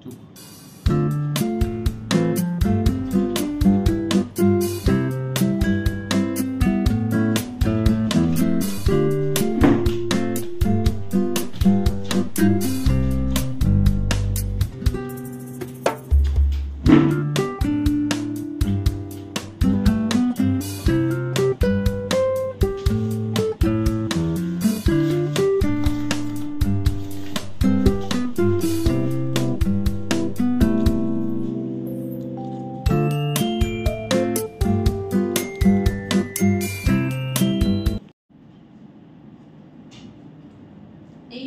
এই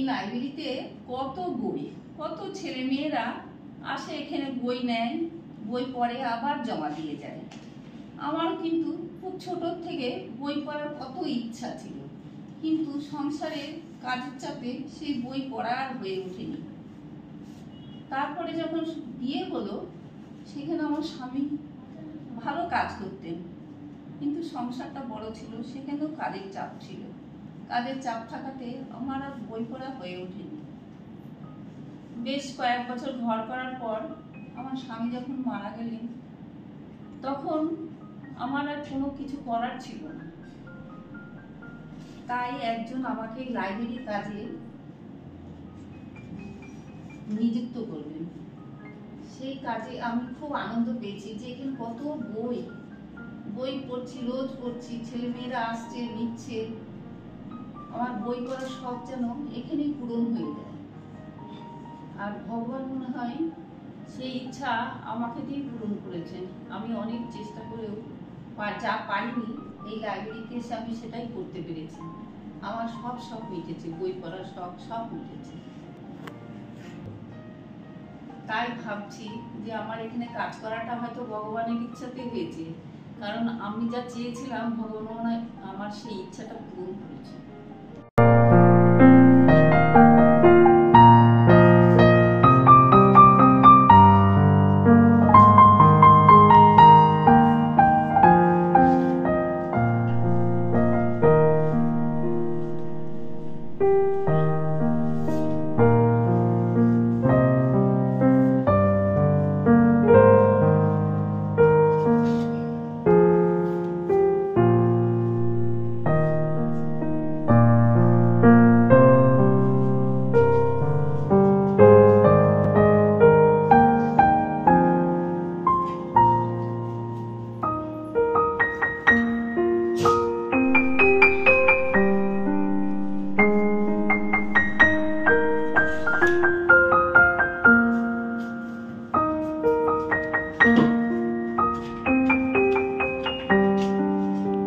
লাইব্রেরিতে কত বই, কত ছেলে মেয়েরা আসে এখানে বই নেয়, বই পড়ে আবার জমা দিয়ে যায়। আমার কিন্তু খুব ছোট থেকে বই পড়ার কত ইচ্ছা ছিল, কিন্তু সংসারের কাজের চাপে সেই বই পড়া আর হয়ে ওঠেনি। তারপরে যখন বিয়ে হলো, সেখানে আমার স্বামী ভালো কাজ করতেন, কিন্তু সংসারটা বড় ছিল, সেখানেও কাজের চাপ ছিল। কাজের চাপ থাকাতে আমার আর বই পড়া হয়ে ওঠেনি। বেশ কয়েক বছর ঘর করার পর আমার স্বামী যখন মারা গেলেন, তখন আমার আর কোনো কিছু করার ছিল না। তাই একজন আমাকে লাইব্রেরি কাজে নিযুক্ত করলেন। সেই কাজে আমি খুব আনন্দ পেয়েছি যে এখানে কত বই বই পড়ছি, রোজ পড়ছি, ছেলে মেয়েরা আসছে নিচ্ছে। আমার বই পড়ার শখ যেন এখানেই পূরণ হয়ে যায়। আর ভগবান মনে হয় সেই ইচ্ছা আমাকে দিয়ে পূরণ করেছেন। আমি অনেক চেষ্টা করেও যা পারিনি, এই লাইব্রেরিতে এসে আমি সেটাই করতে পেরেছি। আমার সব শখ মিটেছে, বই পড়ার শখ সব মিটেছে। তাই ভাবছি যে আমার এখানে কাজ করাটা হয়তো ভগবানের ইচ্ছাতে হয়েছে, কারণ আমি যা চেয়েছিলাম ভগবান আমার সেই ইচ্ছাটা পূরণ করেছে।